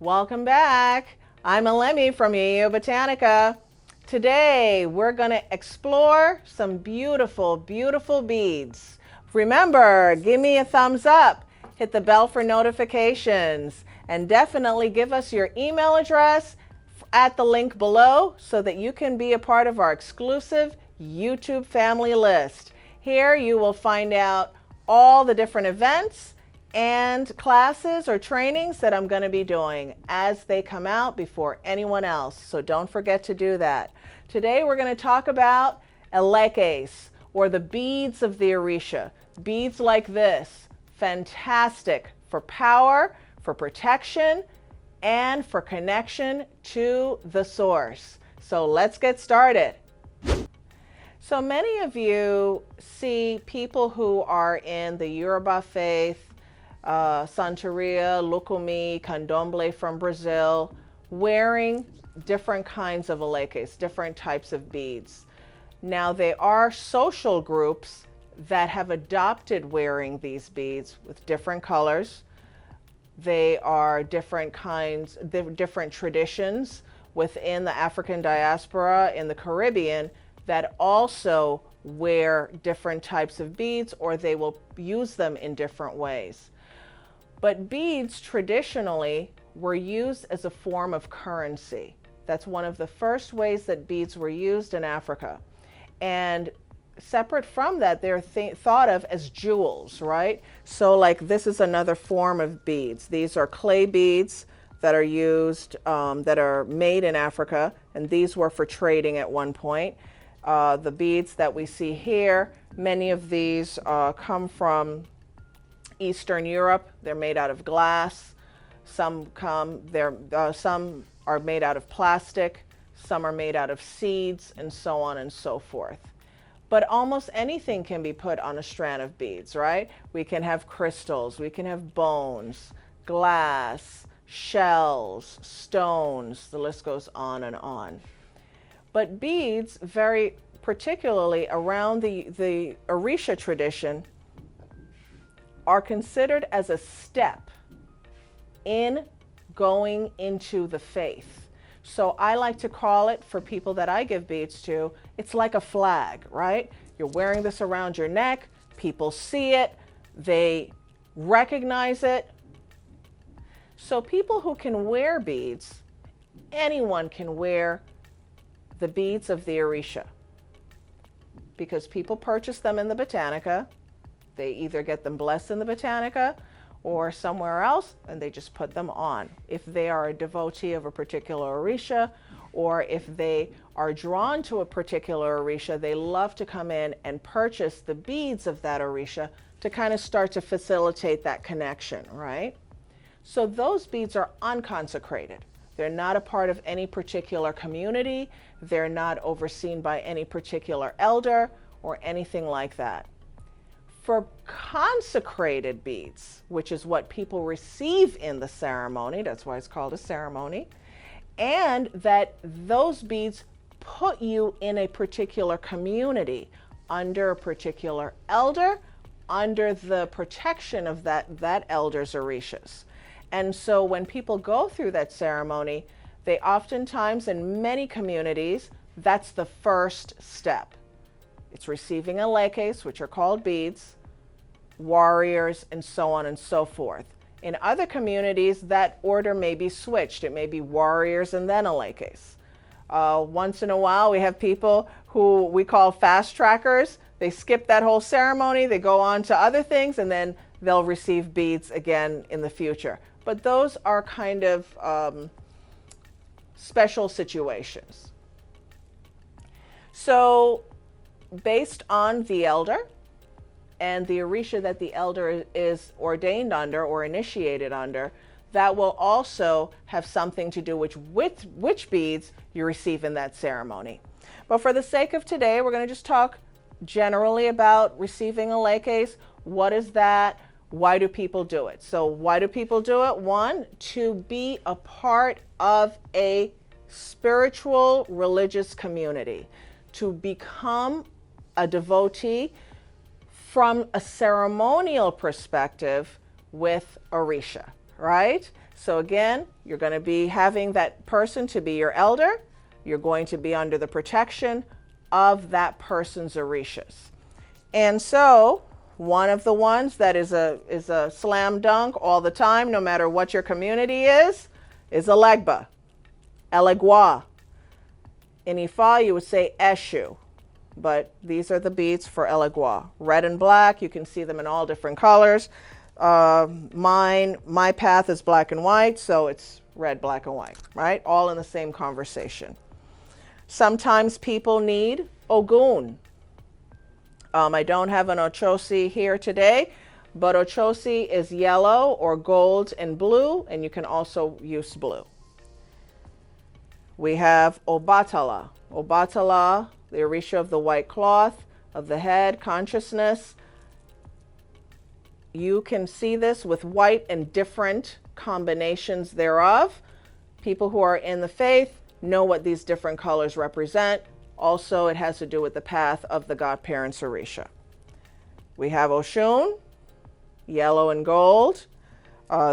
Welcome back. I'm Alemi from Yeyeo Botanica. Today we're going to explore some beautiful, beautiful beads. Remember, give me a thumbs up, hit the bell for notifications, and definitely give us your email address at the link below so that you can be a part of our exclusive YouTube family list. Here you will find out all the different events and classes or trainings that I'm going to be doing as they come out before anyone else. So don't forget to do that. Today we're going to talk about Elekes, or the beads of the Orisha. Beads like this, fantastic for power, for protection, and for connection to the source. So let's get started. So many of you see people who are in the Yoruba faith, Santeria, Lukumi, Candomblé from Brazil, wearing different kinds of Elekes, different types of beads. Now, there are social groups that have adopted wearing these beads with different colors. They are different kinds, different traditions within the African diaspora in the Caribbean that also wear different types of beads, or they will use them in different ways. But beads traditionally were used as a form of currency. That's one of the first ways that beads were used in Africa. And separate from that, they're thought of as jewels, right? So like this is another form of beads. These are clay beads that are used, that are made in Africa, and these were for trading at one point. The beads that we see here, many of these come from Eastern Europe. They're made out of glass. Some are made out of plastic. Some are made out of seeds, and so on and so forth. But almost anything can be put on a strand of beads, right? We can have crystals, we can have bones, glass, shells, stones, the list goes on and on. But beads, very particularly around the Orisha tradition, are considered as a step in going into the faith. So I like to call it, for people that I give beads to, it's like a flag, right? You're wearing this around your neck, people see it, they recognize it. So people who can wear beads, anyone can wear the beads of the Orisha, because people purchase them in the Botanica. They either get them blessed in the Botanica or somewhere else, and they just put them on. If they are a devotee of a particular Orisha, or if they are drawn to a particular Orisha, they love to come in and purchase the beads of that Orisha to kind of start to facilitate that connection, right? So those beads are unconsecrated. They're not a part of any particular community. They're not overseen by any particular elder or anything like that. For consecrated beads, which is what people receive in the ceremony, that's why it's called a ceremony, and that those beads put you in a particular community, under a particular elder, under the protection of that elder's orishas. And so when people go through that ceremony, they oftentimes, in many communities, that's the first step. It's receiving Elekes, which are called beads, warriors, and so on and so forth. In other communities, that order may be switched. It may be warriors and then Elekes. Once in a while, we have people who we call fast trackers. They skip that whole ceremony, they go on to other things, and then they'll receive beads again in the future. But those are kind of special situations. So based on the elder and the Orisha that the elder is ordained under or initiated under, that will also have something to do with which beads you receive in that ceremony. But for the sake of today, we're going to just talk generally about receiving Elekes. What is that? Why do people do it? So why do people do it? One, to be a part of a spiritual religious community, to become a devotee from a ceremonial perspective with Orisha, right? So again, you're going to be having that person to be your elder. You're going to be under the protection of that person's Orishas. And so one of the ones that is a slam dunk all the time, no matter what your community is Elegba, Elegua. In Ifa, you would say Eshu, but these are the beads for Elegua. Red and black, you can see them in all different colors. My path is black and white, so it's red, black, and white, right? All in the same conversation. Sometimes people need Ogun. I don't have an Ochosi here today, but Ochosi is yellow or gold and blue, and you can also use blue. We have Obatala. Obatala, the Orisha of the white cloth, of the head, consciousness. You can see this with white and different combinations thereof. People who are in the faith know what these different colors represent. Also, it has to do with the path of the godparents Orisha. We have Oshun, yellow and gold.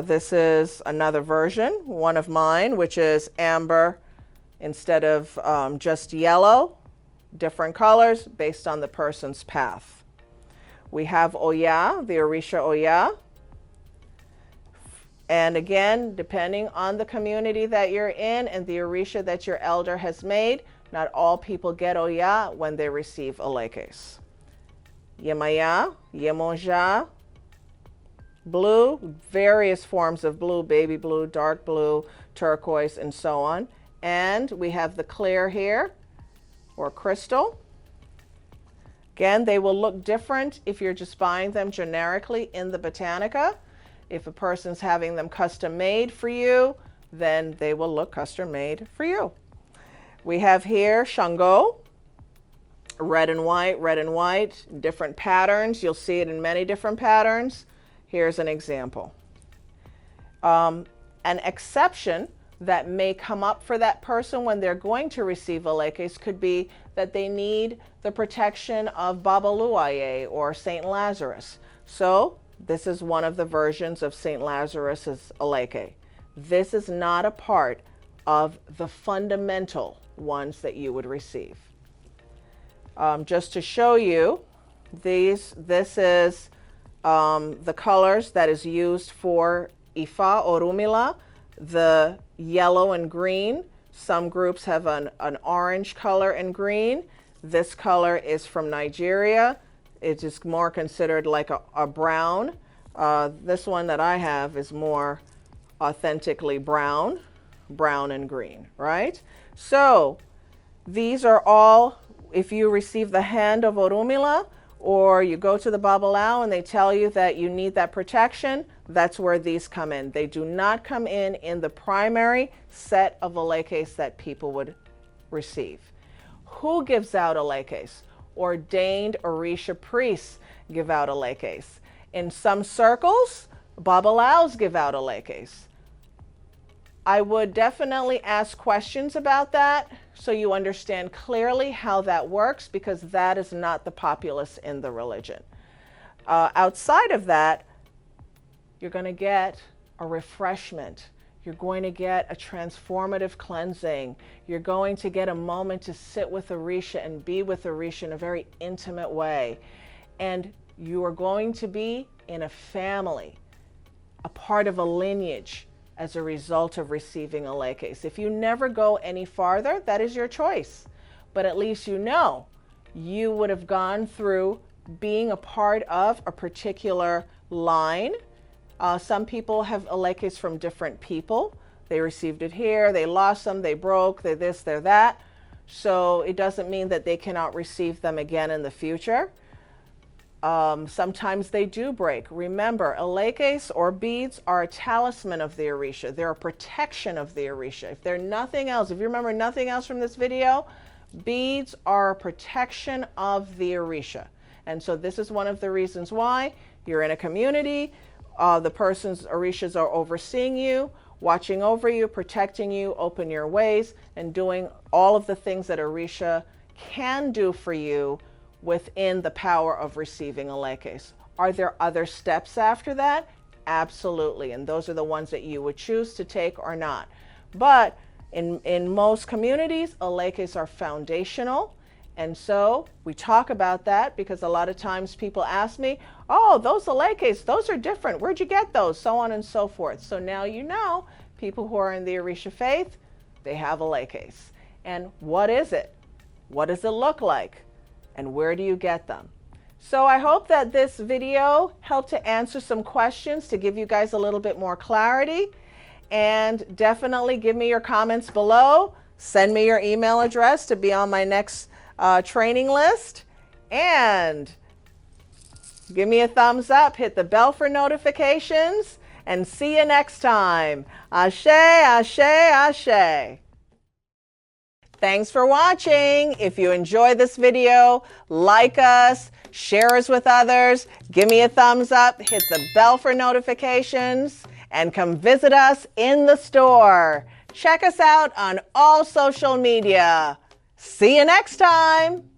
This is another version, one of mine, which is amber instead of just yellow, different colors based on the person's path. We have Oya, the Orisha Oya. And again, depending on the community that you're in and the Orisha that your elder has made, not all people get Oya when they receive Elekes. Yemaya, Yemonja, blue, various forms of blue, baby blue, dark blue, turquoise, and so on. And we have the clear here, or crystal. Again, they will look different if you're just buying them generically in the Botanica. If a person's having them custom made for you, then they will look custom made for you. We have here Shango, red and white, different patterns. You'll see it in many different patterns. Here's an example. An exception that may come up for that person when they're going to receive Elekes could be that they need the protection of Babaluaye or Saint Lazarus. So this is one of the versions of Saint Lazarus's Eleke. This is not a part of the fundamental ones that you would receive. Just to show you, this is the colors that is used for Ifa Orumila, the yellow and green. Some groups have an orange color and green. This color is from Nigeria. It is more considered like a brown. This one that I have is more authentically brown and green, right? So these are all, if you receive the hand of Orumila or you go to the Babalao and they tell you that you need that protection, that's where these come in. They do not come in the primary set of Elekes that people would receive. Who gives out Elekes? Ordained Orisha priests give out Elekes. In some circles, Babalaos give out Elekes. I would definitely ask questions about that so you understand clearly how that works, because that is not the populace in the religion. Outside of that, you're going to get a refreshment. You're going to get a transformative cleansing. You're going to get a moment to sit with Orisha and be with Orisha in a very intimate way. And you are going to be in a family, a part of a lineage as a result of receiving Elekes. If you never go any farther, that is your choice. But at least you know you would have gone through being a part of a particular line. Some people have Elekes from different people. They received it here, they lost them, they broke, they're this, they're that. So it doesn't mean that they cannot receive them again in the future. Sometimes they do break. Remember, Elekes or beads are a talisman of the Orisha. They're a protection of the Orisha. If they're nothing else, if you remember nothing else from this video, beads are a protection of the Orisha. And so this is one of the reasons why you're in a community. The person's Orishas are overseeing you, watching over you, protecting you, open your ways, and doing all of the things that Orisha can do for you within the power of receiving Elekes. Are there other steps after that? Absolutely. And those are the ones that you would choose to take or not. But in most communities, Elekes are foundational. And so we talk about that because a lot of times people ask me, oh, those Elekes, those are different. Where'd you get those? So on and so forth. So now you know, people who are in the Orisha faith, they have Elekes. And what is it? What does it look like? And where do you get them? So I hope that this video helped to answer some questions to give you guys a little bit more clarity. And definitely give me your comments below. Send me your email address to be on my next training list. And give me a thumbs up. Hit the bell for notifications. And see you next time. Ashe, ashe, ashe. Thanks for watching. If you enjoyed this video, like us, share us with others, give me a thumbs up, hit the bell for notifications, and come visit us in the store. Check us out on all social media. See you next time.